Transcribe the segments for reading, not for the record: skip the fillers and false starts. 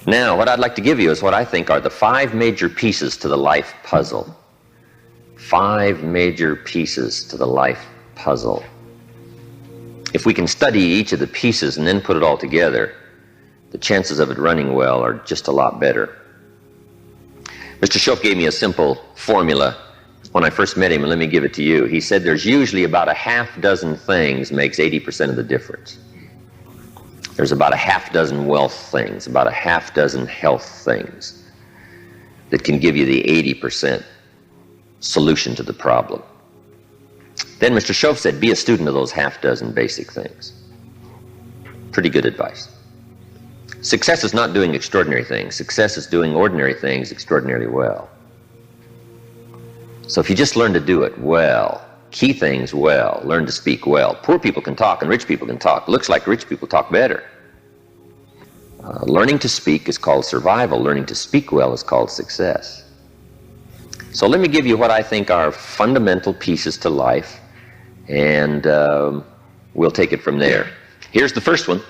Now, what I'd like to give you is what I think are the 5 major pieces to the life puzzle. 5 major pieces to the life puzzle. If we can study each of the pieces and then put it all together, the chances of it running well are just a lot better. Mr. Shoaff gave me a simple formula when I first met him, and let me give it to you. He said there's usually about a half dozen things makes 80% of the difference. There's about a half dozen wealth things, about a half dozen health things that can give you the 80% solution to the problem. Then Mr. Shoaff said, be a student of those half dozen basic things. Pretty good advice. Success is not doing extraordinary things. Success is doing ordinary things extraordinarily well. So if you just learn to do it well, key things well, learn to speak well. Poor people can talk and rich people can talk. Looks like rich people talk better. Learning to speak is called survival. Learning to speak well is called success. So let me give you what I think are fundamental pieces to life, and we'll take it from there. Here's the first one.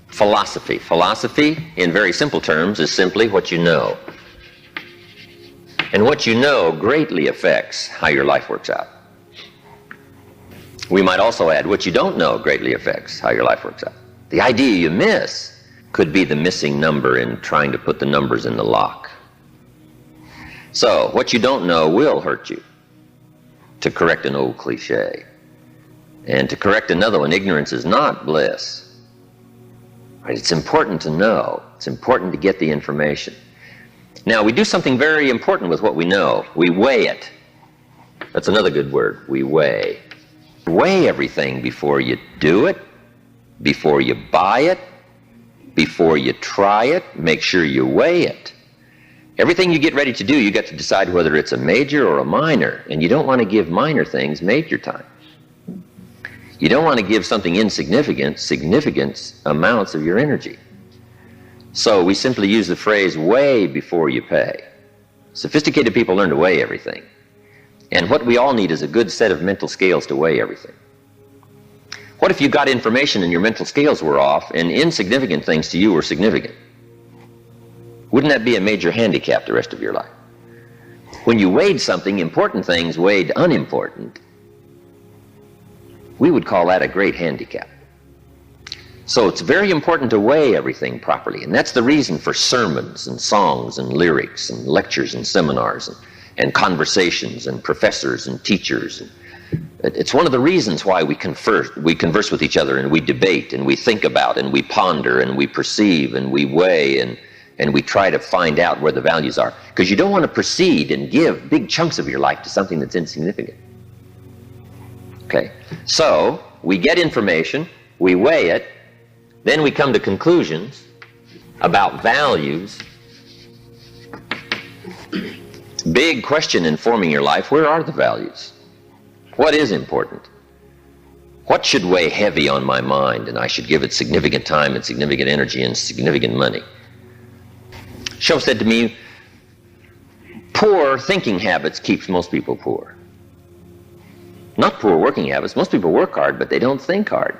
Philosophy. Philosophy, in very simple terms, is simply what you know. And what you know greatly affects how your life works out. We might also add, what you don't know greatly affects how your life works out. The idea you miss could be the missing number in trying to put the numbers in the lock. So, what you don't know will hurt you, to correct an old cliche. And to correct another one, ignorance is not bliss. Right? It's important to know. It's important to get the information. Now, we do something very important with what we know. We weigh it. That's another good word. We weigh. Weigh everything before you do it, before you buy it, before you try it. Make sure you weigh it. Everything you get ready to do, you got to decide whether it's a major or a minor, and you don't want to give minor things major time. You don't want to give something insignificant significant amounts of your energy. So we simply use the phrase, weigh before you pay. Sophisticated people learn to weigh everything. And what we all need is a good set of mental scales to weigh everything. What if you got information and your mental scales were off and insignificant things to you were significant? Wouldn't that be a major handicap the rest of your life? When you weighed something, important things weighed unimportant, we would call that a great handicap. So it's very important to weigh everything properly, and that's the reason for sermons and songs and lyrics and lectures and seminars and conversations and professors and teachers. It's one of the reasons why we converse with each other, and we debate and we think about and we ponder and we perceive and we weigh and we try to find out where the values are. Because you don't want to proceed and give big chunks of your life to something that's insignificant. Okay, so we get information, we weigh it, then we come to conclusions about values. Big question in forming your life, where are the values? What is important? What should weigh heavy on my mind and I should give it significant time and significant energy and significant money? Shoaff said to me, poor thinking habits keeps most people poor. Not poor working habits. Most people work hard, but they don't think hard.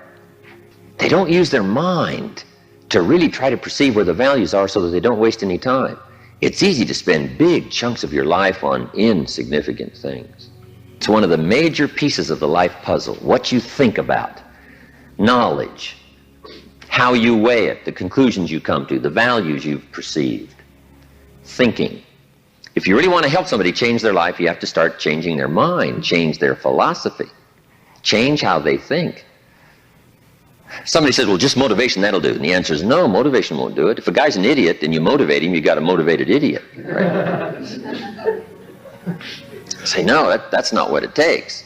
They don't use their mind to really try to perceive where the values are so that they don't waste any time. It's easy to spend big chunks of your life on insignificant things. It's one of the major pieces of the life puzzle. What you think about, knowledge, how you weigh it, the conclusions you come to, the values you've perceived, thinking. If you really want to help somebody change their life, you have to start changing their mind, change their philosophy, change how they think. Somebody says, well, just motivation, that'll do. And the answer is no, motivation won't do it. If a guy's an idiot and you motivate him, you got a motivated idiot. Right? Say, no, that's not what it takes.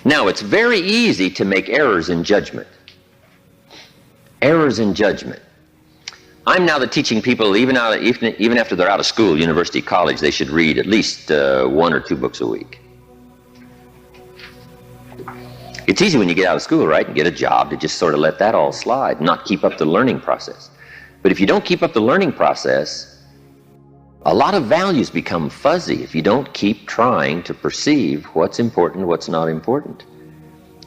Now, it's very easy to make errors in judgment. Errors in judgment. I'm now teaching people, even after they're out of school, university, college, they should read at least 1 or 2 books a week. It's easy when you get out of school, right, and get a job to just sort of let that all slide, not keep up the learning process. But if you don't keep up the learning process, a lot of values become fuzzy if you don't keep trying to perceive what's important, what's not important,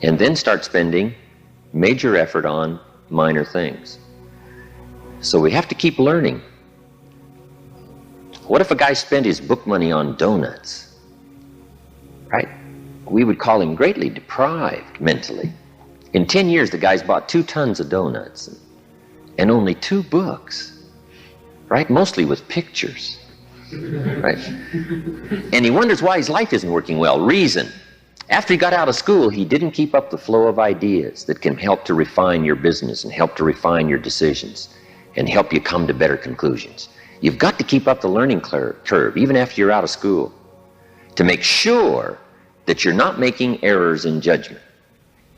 and then start spending major effort on minor things. So we have to keep learning. What if a guy spent his book money on donuts? Right? We would call him greatly deprived mentally. In 10 years, the guy's bought 2 tons of donuts and only 2 books, right? Mostly with pictures, right? And he wonders why his life isn't working well. Reason. After he got out of school, he didn't keep up the flow of ideas that can help to refine your business and help to refine your decisions and help you come to better conclusions. You've got to keep up the learning curve, even after you're out of school, to make sure that you're not making errors in judgment.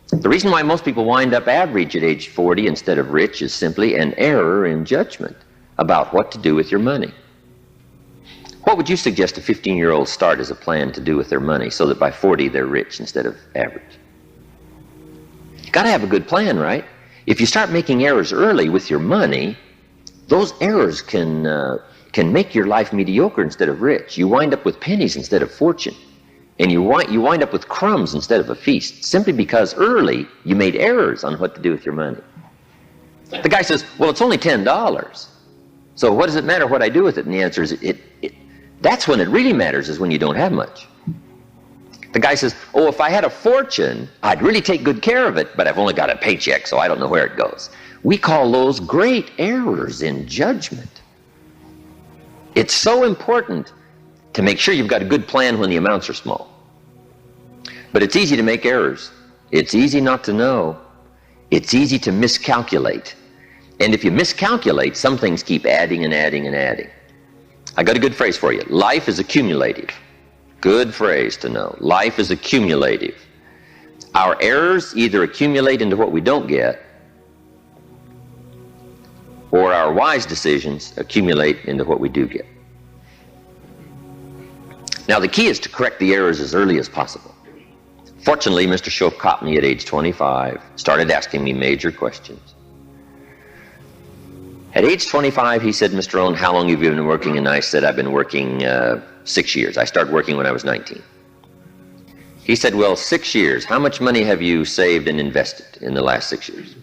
The reason why most people wind up average at age 40 instead of rich is simply an error in judgment about what to do with your money. What would you suggest a 15-year-old start as a plan to do with their money so that by 40 they're rich instead of average? You've got to have a good plan, right? If you start making errors early with your money, those errors can make your life mediocre instead of rich. You wind up with pennies instead of fortune. And you wind up with crumbs instead of a feast, simply because early you made errors on what to do with your money. The guy says, well, it's only $10. So what does it matter what I do with it? And the answer is, that's when it really matters, is when you don't have much. The guy says, oh, if I had a fortune, I'd really take good care of it, but I've only got a paycheck, so I don't know where it goes. We call those great errors in judgment. It's so important to make sure you've got a good plan when the amounts are small. But it's easy to make errors. It's easy not to know. It's easy to miscalculate. And if you miscalculate, some things keep adding and adding and adding. I got a good phrase for you. Life is accumulative. Good phrase to know. Life is accumulative. Our errors either accumulate into what we don't get, or our wise decisions accumulate into what we do get. Now, the key is to correct the errors as early as possible. Fortunately, Mr. Shoaff caught me at age 25, started asking me major questions. At age 25, he said, Mr. Rohn, how long have you been working? And I said, I've been working 6 years. I started working when I was 19. He said, well, 6 years. How much money have you saved and invested in the last 6 years?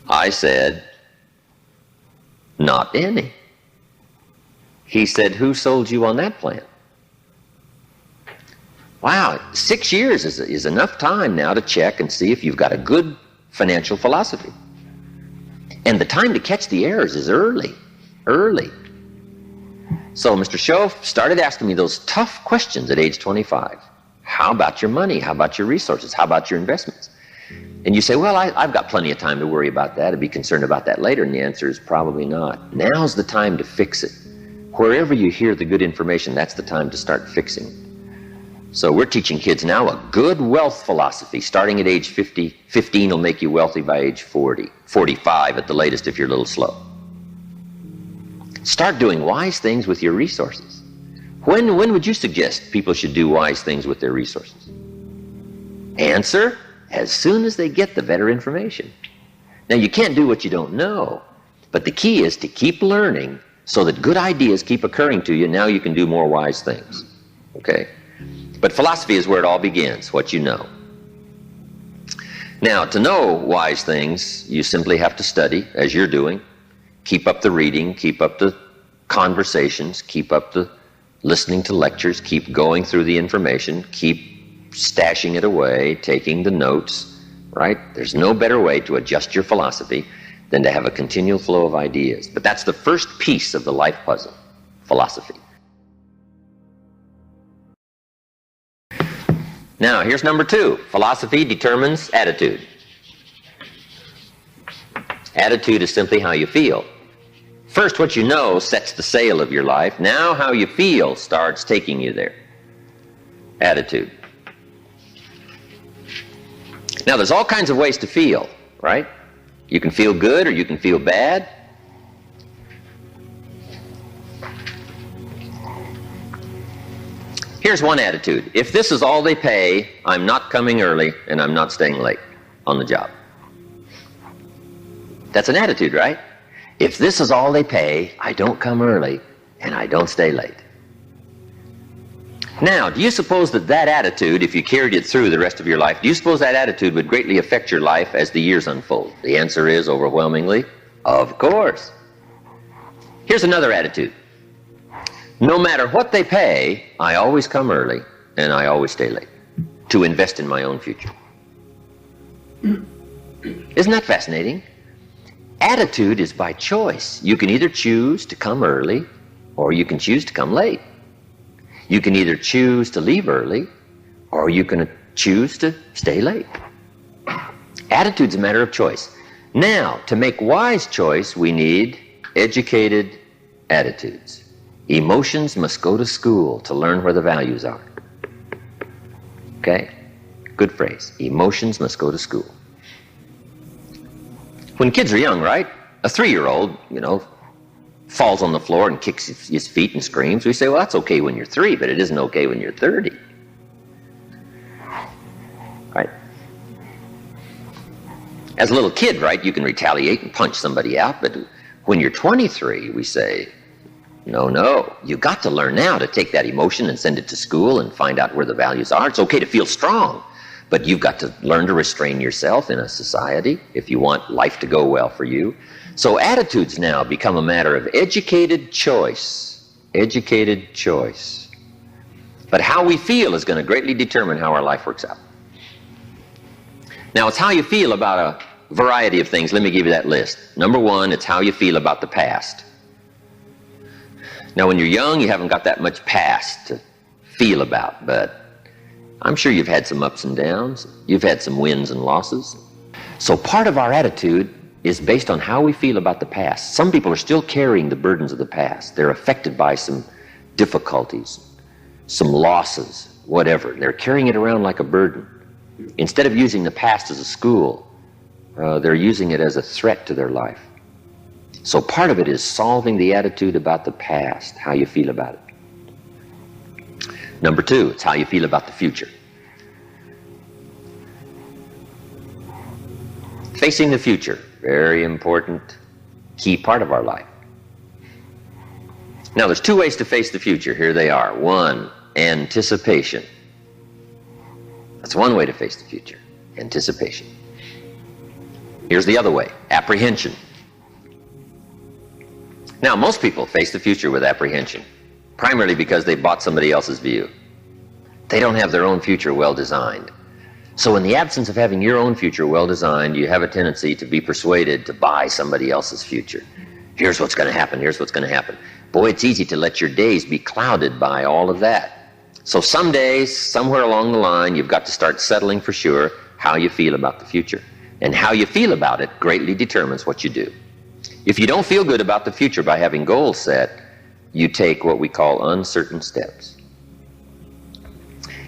I said, not any. He said, who sold you on that plan? Wow, 6 years is enough time now to check and see if you've got a good financial philosophy. And the time to catch the errors is early. So Mr. Shoaff started asking me those tough questions at age 25. How about your money? How about your resources? How about your investments? And you say, well, I've got plenty of time to worry about that and be concerned about that later. And the answer is probably not. Now's the time to fix it. Wherever you hear the good information, that's the time to start fixing it. So we're teaching kids now a good wealth philosophy. Starting at age 50, 15 will make you wealthy by age 40, 45 at the latest if you're a little slow. Start doing wise things with your resources. When would you suggest people should do wise things with their resources? Answer, as soon as they get the better information. Now, you can't do what you don't know, but the key is to keep learning so that good ideas keep occurring to you. Now you can do more wise things, okay? But philosophy is where it all begins, what you know. Now, to know wise things, you simply have to study, as you're doing. Keep up the reading, keep up the conversations, keep up the listening to lectures, keep going through the information, keep stashing it away, taking the notes, right? There's no better way to adjust your philosophy than to have a continual flow of ideas. But that's the first piece of the life puzzle, philosophy. Now, here's number 2. Philosophy determines attitude. Attitude is simply how you feel. First, what you know sets the sail of your life. Now, how you feel starts taking you there. Attitude. Now, there's all kinds of ways to feel, right? You can feel good or you can feel bad. Here's one attitude. If this is all they pay, I'm not coming early and I'm not staying late on the job. That's an attitude, right? If this is all they pay, I don't come early and I don't stay late. Now, do you suppose that attitude, if you carried it through the rest of your life, do you suppose that attitude would greatly affect your life as the years unfold? The answer is overwhelmingly Of course. Here's another attitude. No matter what they pay, I always come early and I always stay late to invest in my own future. Isn't that fascinating? Attitude is by choice. You can either choose to come early or you can choose to come late. You can either choose to leave early or you can choose to stay late. Attitude's a matter of choice. Now, to make wise choice, we need educated attitudes. Emotions must go to school to learn where the values are. Okay? Good phrase. Emotions must go to school. When kids are young, right? A 3-year-old, falls on the floor and kicks his feet and screams. We say, well, that's okay when you're 3, but it isn't okay when you're 30. Right? As a little kid, right, you can retaliate and punch somebody out, but when you're 23, we say, no, you got to learn now to take that emotion and send it to school and find out where the values are. It's okay to feel strong, but you've got to learn to restrain yourself in a society if you want life to go well for you. So attitudes now become a matter of educated choice. Educated choice. But how we feel is going to greatly determine how our life works out. Now, it's how you feel about a variety of things. Let me give you that list. Number 1, it's how you feel about the past. Now, when you're young, you haven't got that much past to feel about, but I'm sure you've had some ups and downs. You've had some wins and losses. So part of our attitude is based on how we feel about the past. Some people are still carrying the burdens of the past. They're affected by some difficulties, some losses, whatever. They're carrying it around like a burden. Instead of using the past as a school, they're using it as a threat to their life. So part of it is solving the attitude about the past, how you feel about it. Number 2, it's how you feel about the future. Facing the future, very important, key part of our life. Now, there's 2 ways to face the future. Here they are. 1, anticipation. That's one way to face the future, anticipation. Here's the other way, apprehension. Now, most people face the future with apprehension, primarily because they bought somebody else's view. They don't have their own future well designed. So in the absence of having your own future well designed, you have a tendency to be persuaded to buy somebody else's future. Here's what's going to happen, here's what's going to happen. Boy, it's easy to let your days be clouded by all of that. So some days, somewhere along the line, you've got to start settling for sure how you feel about the future. And how you feel about it greatly determines what you do. If you don't feel good about the future by having goals set, you take what we call uncertain steps.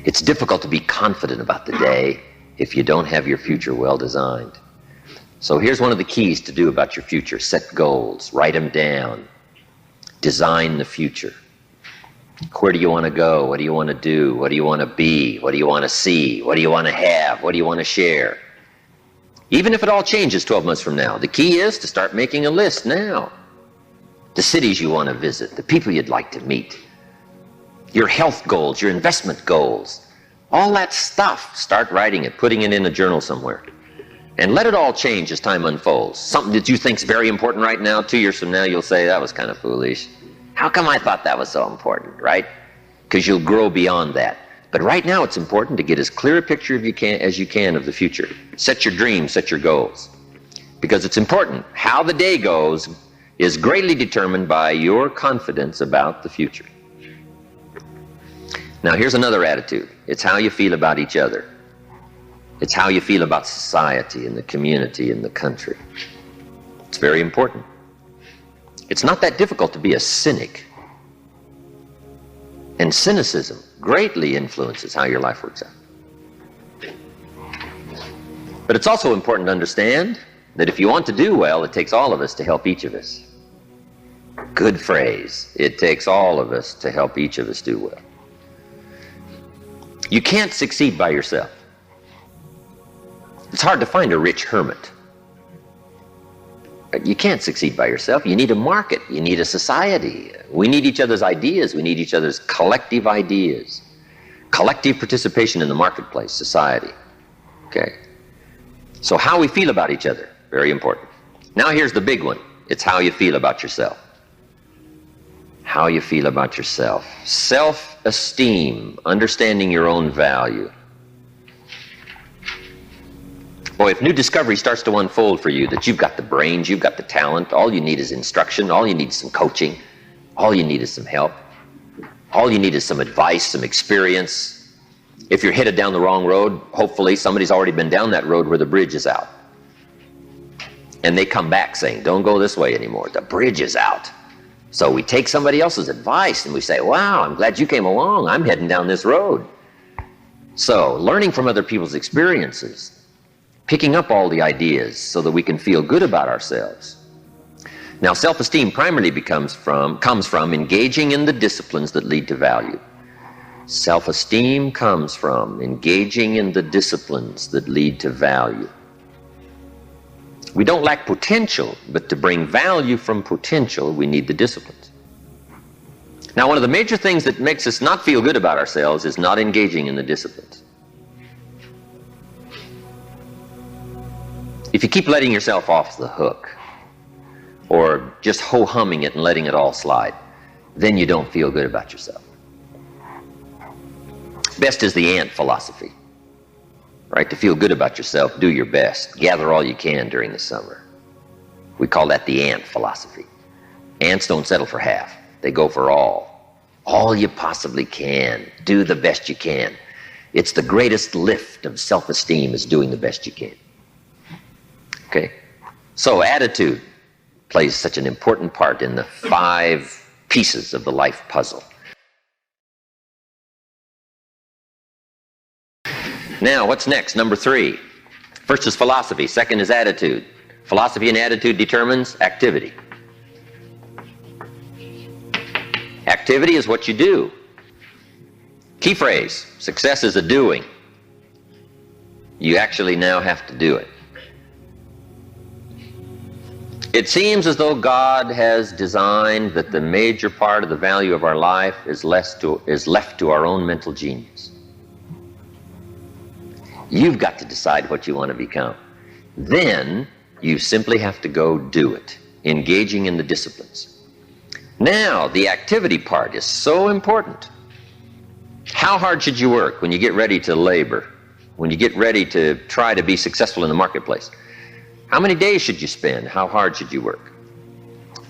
It's difficult to be confident about the day if you don't have your future well designed. So here's one of the keys to do about your future. Set goals, write them down, design the future. Where do you want to go? What do you want to do? What do you want to be? What do you want to see? What do you want to have? What do you want to share? Even if it all changes 12 months from now, the key is to start making a list now. The cities you want to visit, the people you'd like to meet, your health goals, your investment goals, all that stuff, start writing it, putting it in a journal somewhere. And let it all change as time unfolds. Something that you think is very important right now, 2 years from now, you'll say, that was kind of foolish. How come I thought that was so important, right? Because you'll grow beyond that. But right now it's important to get as clear a picture as you can of the future. Set your dreams, set your goals. Because it's important. How the day goes is greatly determined by your confidence about the future. Now here's another attitude. It's how you feel about each other. It's how you feel about society and the community and the country. It's very important. It's not that difficult to be a cynic. And cynicism greatly influences how your life works out. But it's also important to understand that if you want to do well, it takes all of us to help each of us. Good phrase. It takes all of us to help each of us do well. You can't succeed by yourself. It's hard to find a rich hermit. You can't succeed by yourself. You need a market. You need a society. We need each other's ideas. We need each other's collective ideas. Collective participation in the marketplace, society. Okay? So how we feel about each other, very important. Now here's the big one. It's how you feel about yourself. How you feel about yourself. Self-esteem, understanding your own value. Boy, if new discovery starts to unfold for you, that you've got the brains, you've got the talent, all you need is instruction, all you need is some coaching, all you need is some help, all you need is some advice, some experience. If you're headed down the wrong road, hopefully somebody's already been down that road where the bridge is out. And they come back saying, don't go this way anymore, the bridge is out. So we take somebody else's advice and we say, wow, I'm glad you came along, I'm heading down this road. So learning from other people's experiences, picking up all the ideas so that we can feel good about ourselves. Now, self-esteem primarily comes from engaging in the disciplines that lead to value. Self-esteem comes from engaging in the disciplines that lead to value. We don't lack potential, but to bring value from potential, we need the disciplines. Now, one of the major things that makes us not feel good about ourselves is not engaging in the disciplines. If you keep letting yourself off the hook, or just ho-humming it and letting it all slide, then you don't feel good about yourself. Best is the ant philosophy. Right? To feel good about yourself, do your best. Gather all you can during the summer. We call that the ant philosophy. Ants don't settle for half. They go for all. All you possibly can. Do the best you can. It's the greatest lift of self-esteem is doing the best you can. Okay? So attitude plays such an important part in the 5 pieces of the life puzzle. Now, what's next? Number 3. First is philosophy. Second is attitude. Philosophy and attitude determines activity. Activity is what you do. Key phrase, success is a doing. You actually now have to do it. It seems as though God has designed that the major part of the value of our life is left to our own mental genius. You've got to decide what you want to become. Then you simply have to go do it, engaging in the disciplines. Now, the activity part is so important. How hard should you work when you get ready to labor, when you get ready to try to be successful in the marketplace? How many days should you spend? How hard should you work?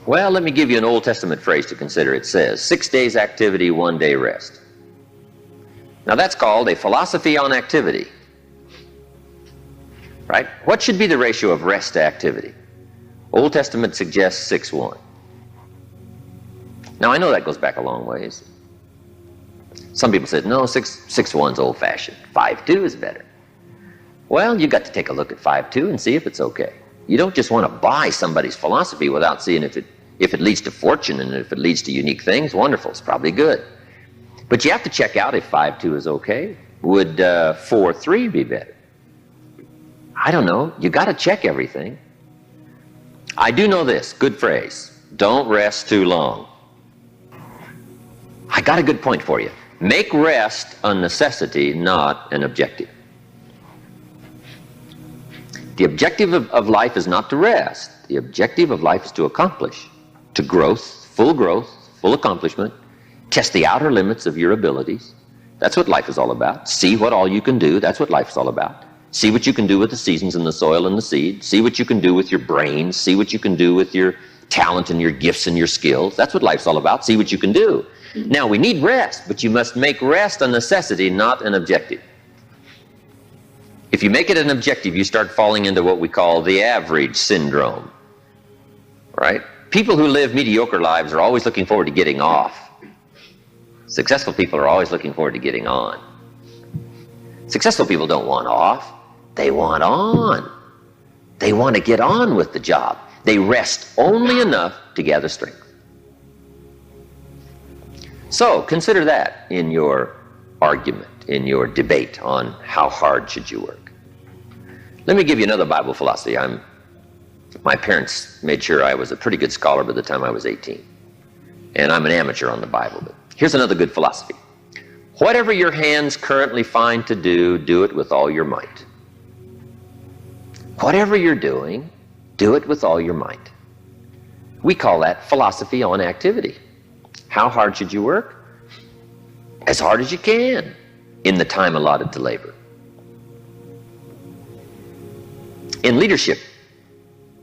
Well, let me give you an Old Testament phrase to consider. It says, 6 days activity, 1 day rest. Now that's called a philosophy on activity. Right? What should be the ratio of rest to activity? Old Testament suggests 6:1. Now I know that goes back a long ways. Some people said, no, 6:1's old-fashioned. 5:2 is better. Well, you got to take a look at 5:2 and see if it's okay. You don't just want to buy somebody's philosophy without seeing if it leads to fortune, and if it leads to unique things, wonderful, it's probably good. But you have to check out if 5:2 is okay. Would 4:3 be better? I don't know. You got to check everything. I do know this, good phrase. Don't rest too long. I got a good point for you. Make rest a necessity, not an objective. The objective of life is not to rest. The objective of life is to accomplish, to growth, full accomplishment, test the outer limits of your abilities. That's what life is all about. See what all you can do. That's what life is all about. See what you can do with the seasons and the soil and the seed. See what you can do with your brains. See what you can do with your talent and your gifts and your skills. That's what life's all about. See what you can do. Now, we need rest, but you must make rest a necessity, not an objective. If you make it an objective, you start falling into what we call the average syndrome. Right? People who live mediocre lives are always looking forward to getting off. Successful people are always looking forward to getting on. Successful people don't want off. They want on. They want to get on with the job. They rest only enough to gather strength. So consider that in your argument, in your debate on how hard should you work. Let me give you another Bible philosophy. My parents made sure I was a pretty good scholar by the time I was 18. And I'm an amateur on the Bible. But here's another good philosophy. Whatever your hands currently find to do, do it with all your might. Whatever you're doing Do it with all your might. We call that philosophy on activity. How hard should you work? As hard as you can in the time allotted to labor. In leadership,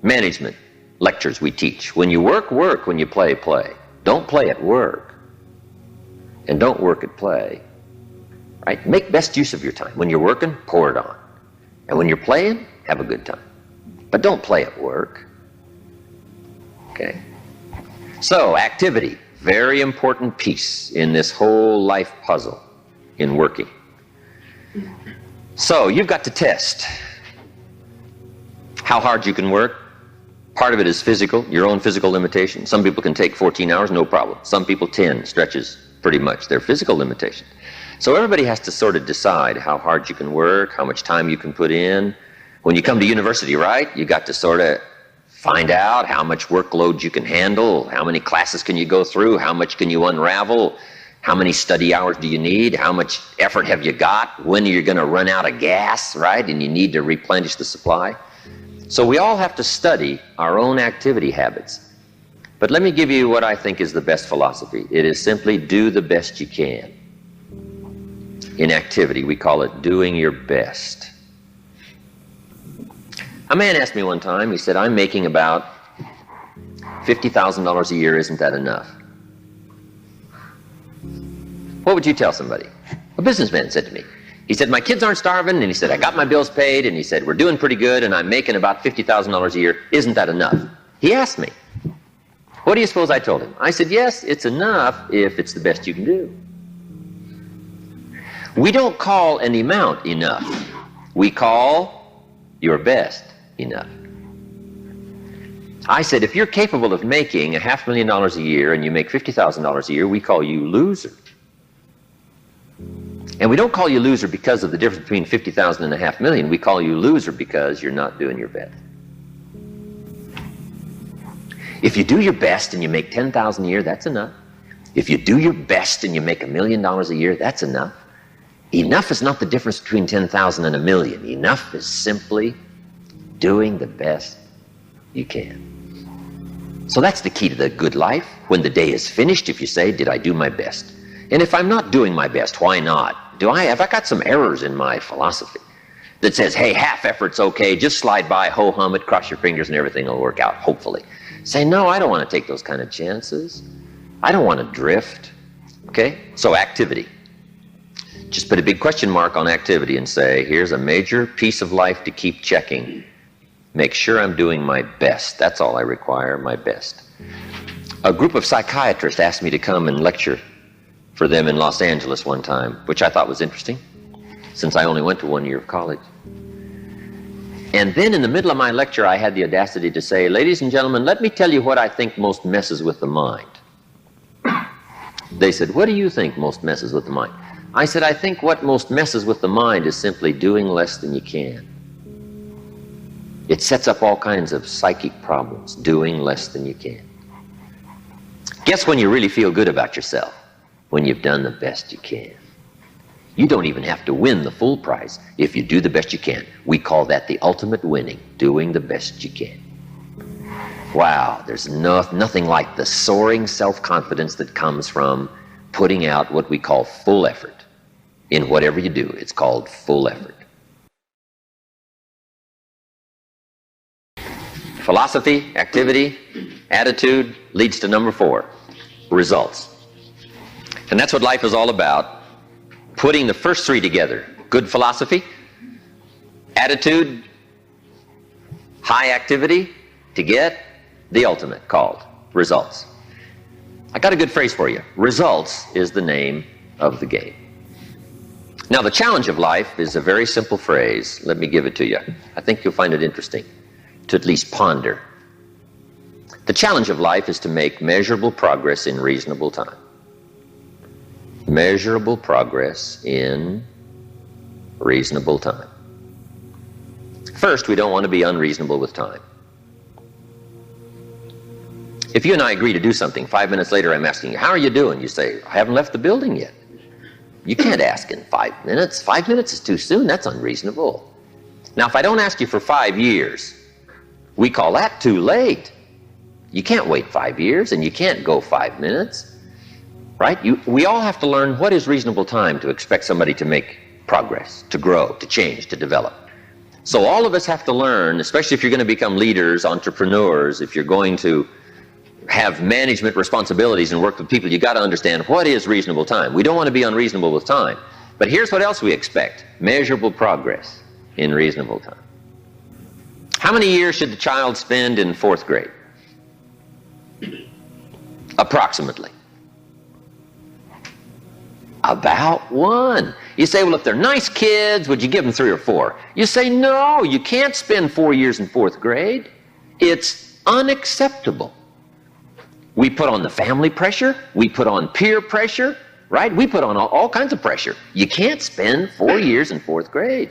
management, lectures we teach, when you work, work. When you play, play. Don't play at work. And don't work at play. Right? Make best use of your time. When you're working, pour it on. And when you're playing, have a good time. But don't play at work. Okay? So, activity, very important piece in this whole life puzzle in working. So, you've got to test how hard you can work. Part of it is physical, your own physical limitation. Some people can take 14 hours, no problem. Some people 10 stretches pretty much their physical limitation. So everybody has to sort of decide how hard you can work, how much time you can put in. When you come to university, right, you got to sort of find out how much workload you can handle, how many classes can you go through, how much can you unravel, how many study hours do you need, how much effort have you got, when are you going to run out of gas, right, and you need to replenish the supply. So we all have to study our own activity habits. But let me give you what I think is the best philosophy. It is simply do the best you can. In activity, we call it doing your best. A man asked me one time, he said, I'm making about $50,000 a year, isn't that enough? What would you tell somebody? A businessman said to me. He said, my kids aren't starving, and he said, I got my bills paid, and he said, we're doing pretty good, and I'm making about $50,000 a year. Isn't that enough? He asked me. What do you suppose I told him? I said, yes, it's enough if it's the best you can do. We don't call an amount enough. We call your best enough. I said, if you're capable of making $500,000 a year and you make $50,000 a year, we call you loser. And we don't call you loser because of the difference between $50,000 and $500,000. We call you loser because you're not doing your best. If you do your best and you make $10,000 a year, that's enough. If you do your best and you make $1 million a year, that's enough. Enough is not the difference between 10,000 and 1,000,000. Enough is simply doing the best you can. So that's the key to the good life. When the day is finished, if you say, did I do my best? And if I'm not doing my best, why not? Have I got some errors in my philosophy that says, hey, half effort's okay, just slide by, ho-hum it, cross your fingers, and everything will work out, hopefully. Say, no, I don't want to take those kind of chances. I don't want to drift. Okay? So activity. Just put a big question mark on activity and say, here's a major piece of life to keep checking. Make sure I'm doing my best. That's all I require, my best. A group of psychiatrists asked me to come and lecture for them in Los Angeles one time, which I thought was interesting, since I only went to 1 year of college. And then in the middle of my lecture, I had the audacity to say, ladies and gentlemen, let me tell you what I think most messes with the mind. They said, what do you think most messes with the mind? I said, I think what most messes with the mind is simply doing less than you can. It sets up all kinds of psychic problems, doing less than you can. Guess when you really feel good about yourself? When you've done the best you can. You don't even have to win the full prize if you do the best you can. We call that the ultimate winning, doing the best you can. Wow, there's nothing like the soaring self-confidence that comes from putting out what we call full effort. In whatever you do, it's called full effort. Philosophy, activity, attitude leads to number 4, results. And that's what life is all about, putting the first 3 together. Good philosophy, attitude, high activity to get the ultimate called results. I got a good phrase for you. Results is the name of the game. Now, the challenge of life is a very simple phrase. Let me give it to you. I think you'll find it interesting to at least ponder. The challenge of life is to make measurable progress in reasonable time. Measurable progress in reasonable time. First, we don't want to be unreasonable with time. If you and I agree to do something, 5 minutes later I'm asking you, how are you doing? You say, I haven't left the building yet. You can't ask in 5 minutes. 5 minutes is too soon. That's unreasonable. Now, if I don't ask you for 5 years, We call that too late. You can't wait 5 years, and you can't go 5 minutes, right? We all have to learn what is reasonable time to expect somebody to make progress, to grow, to change, to develop. So all of us have to learn, especially if you're going to become leaders, entrepreneurs, if you're going to have management responsibilities and work with people, you got to understand what is reasonable time. We don't want to be unreasonable with time. But here's what else we expect: measurable progress in reasonable time. How many years should the child spend in 4th grade? Approximately. About 1. You say, well, if they're nice kids, would you give them 3 or 4? You say, no, you can't spend 4 years in 4th grade. It's unacceptable. We put on the family pressure. We put on peer pressure, right? We put on all kinds of pressure. You can't spend 4 years in 4th grade.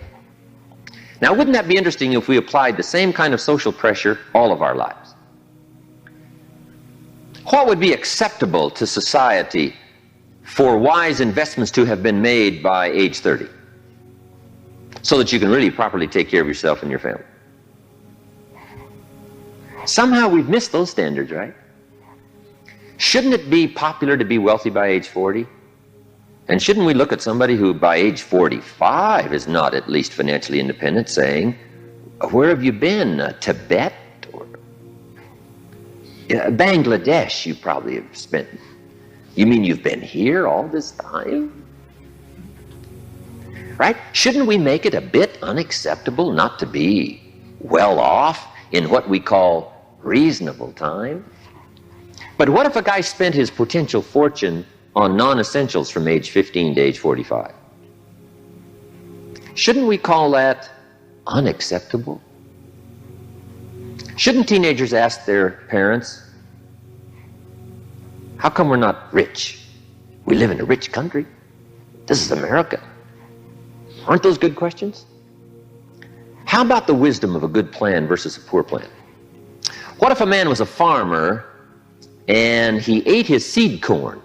Now, wouldn't that be interesting if we applied the same kind of social pressure all of our lives? What would be acceptable to society for wise investments to have been made by age 30, so that you can really properly take care of yourself and your family? Somehow we've missed those standards, right? Shouldn't it be popular to be wealthy by age 40? And shouldn't we look at somebody who by age 45 is not at least financially independent, saying, where have you been? Tibet? Or Bangladesh you probably have spent. You mean you've been here all this time? Right? Shouldn't we make it a bit unacceptable not to be well off in what we call reasonable time? But what if a guy spent his potential fortune on non-essentials from age 15 to age 45? Shouldn't we call that unacceptable? Shouldn't teenagers ask their parents, how come we're not rich? We live in a rich country. This is America. Aren't those good questions? How about the wisdom of a good plan versus a poor plan? What if a man was a farmer and he ate his seed corn?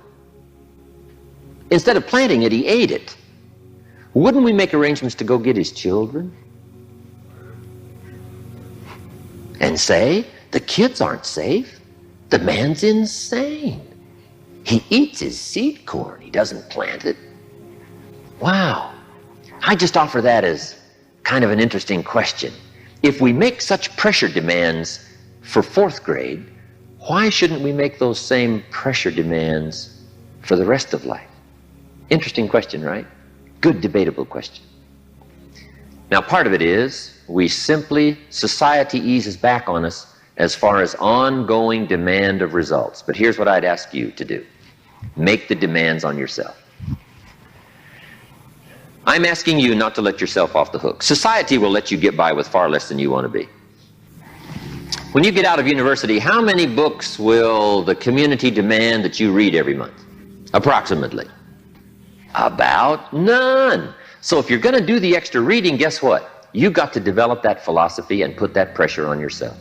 Instead of planting it, he ate it. Wouldn't we make arrangements to go get his children? And say, the kids aren't safe. The man's insane. He eats his seed corn. He doesn't plant it. Wow. I just offer that as kind of an interesting question. If we make such pressure demands for 4th grade, why shouldn't we make those same pressure demands for the rest of life? Interesting question, right? Good debatable question. Now, part of it is society eases back on us as far as ongoing demand of results. But here's what I'd ask you to do. Make the demands on yourself. I'm asking you not to let yourself off the hook. Society will let you get by with far less than you want to be. When you get out of university, how many books will the community demand that you read every month? Approximately. About none. So if you're going to do the extra reading, guess what? You've got to develop that philosophy and put that pressure on yourself.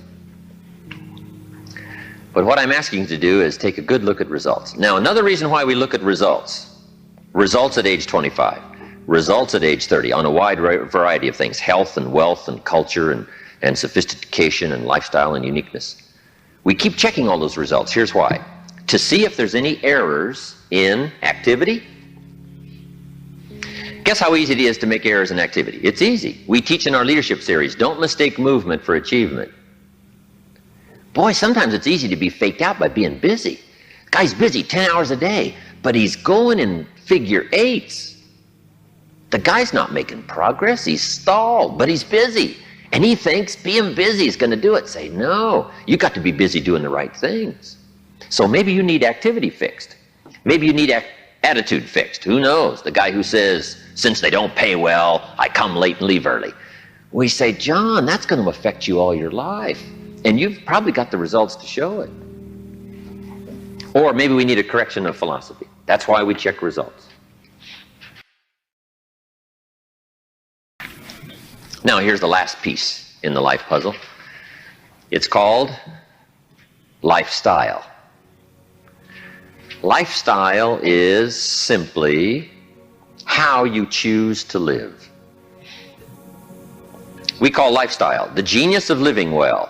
But what I'm asking you to do is take a good look at results. Now, another reason why we look at results at age 25, results at age 30, on a wide variety of things: health and wealth and culture and sophistication and lifestyle and uniqueness. We keep checking all those results. Here's why. To see if there's any errors in activity. Guess how easy it is to make errors in activity? It's easy. We teach in our leadership series, don't mistake movement for achievement. Boy, sometimes it's easy to be faked out by being busy. The guy's busy 10 hours a day, but he's going in figure eights. The guy's not making progress. He's stalled, but he's busy. And he thinks being busy is going to do it. Say, no, you got to be busy doing the right things. So maybe you need activity fixed. Maybe you need attitude fixed. Who knows? The guy who says, since they don't pay well, I come late and leave early. We say, John, that's going to affect you all your life. And you've probably got the results to show it. Or maybe we need a correction of philosophy. That's why we check results. Now, here's the last piece in the life puzzle. It's called lifestyle. Lifestyle is simply how you choose to live. We call lifestyle the genius of living well,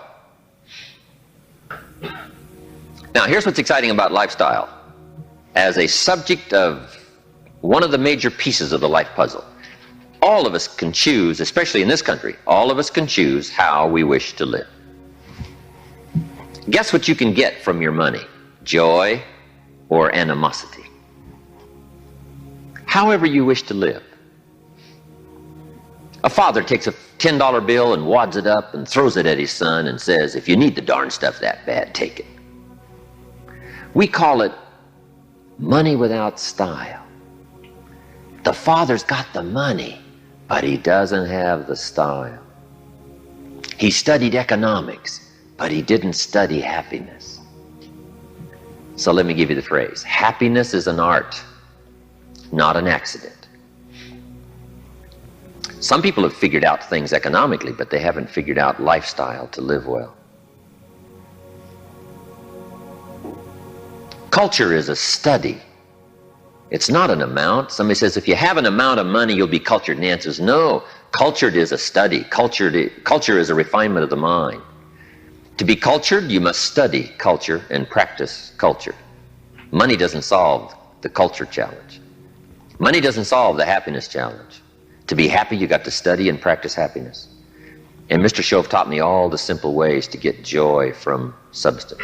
Now, here's what's exciting about lifestyle. As a subject of one of the major pieces of the life puzzle, all of us can choose, especially in this country, all of us can choose how we wish to live. Guess what you can get from your money? Joy or animosity? However you wish to live. A father takes a $10 bill and wads it up and throws it at his son and says, if you need the darn stuff that bad, take it. We call it money without style. The father's got the money, but he doesn't have the style. He studied economics, but he didn't study happiness. So let me give you the phrase. Happiness is an art, not an accident. Some people have figured out things economically, but they haven't figured out lifestyle to live well. Culture is a study. It's not an amount. Somebody says, if you have an amount of money, you'll be cultured. And the answer is no. Cultured is a study. Culture is a refinement of the mind. To be cultured, you must study culture and practice culture. Money doesn't solve the culture challenge. Money doesn't solve the happiness challenge. To be happy, you got to study and practice happiness. And Mr. Shove taught me all the simple ways to get joy from substance.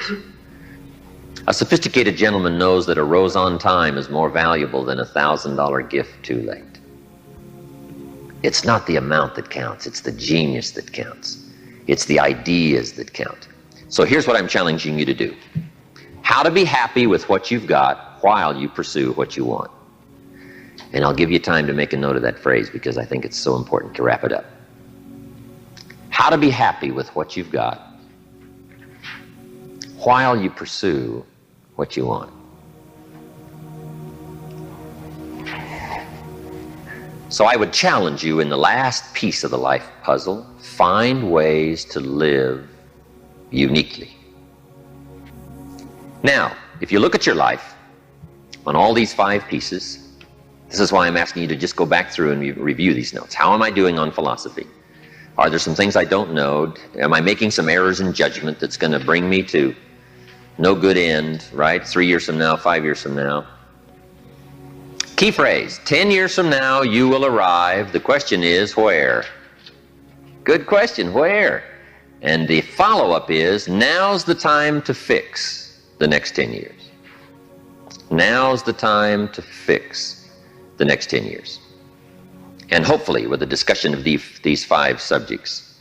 A sophisticated gentleman knows that a rose on time is more valuable than a $1,000 gift too late. It's not the amount that counts, it's the genius that counts. It's the ideas that count. So here's what I'm challenging you to do. How to be happy with what you've got while you pursue what you want. And I'll give you time to make a note of that phrase because I think it's so important to wrap it up. How to be happy with what you've got while you pursue what you want. So I would challenge you in the last piece of the life puzzle, find ways to live uniquely. Now, if you look at your life on all these 5 pieces, this is why I'm asking you to just go back through and review these notes. How am I doing on philosophy? Are there some things I don't know? Am I making some errors in judgment that's going to bring me to no good end, right? 3 years from now, 5 years from now. Key phrase, 10 years from now you will arrive. The question is where? Good question, where? And the follow-up is, now's the time to fix the next 10 years. Now's the time to fix the next 10 years. And hopefully with the discussion of these 5 subjects,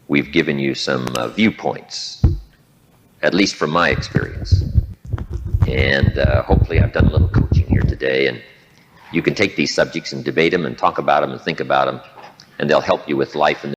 we've given you some viewpoints, at least from my experience. And hopefully I've done a little coaching here today, and you can take these subjects and debate them and talk about them and think about them, and they'll help you with life in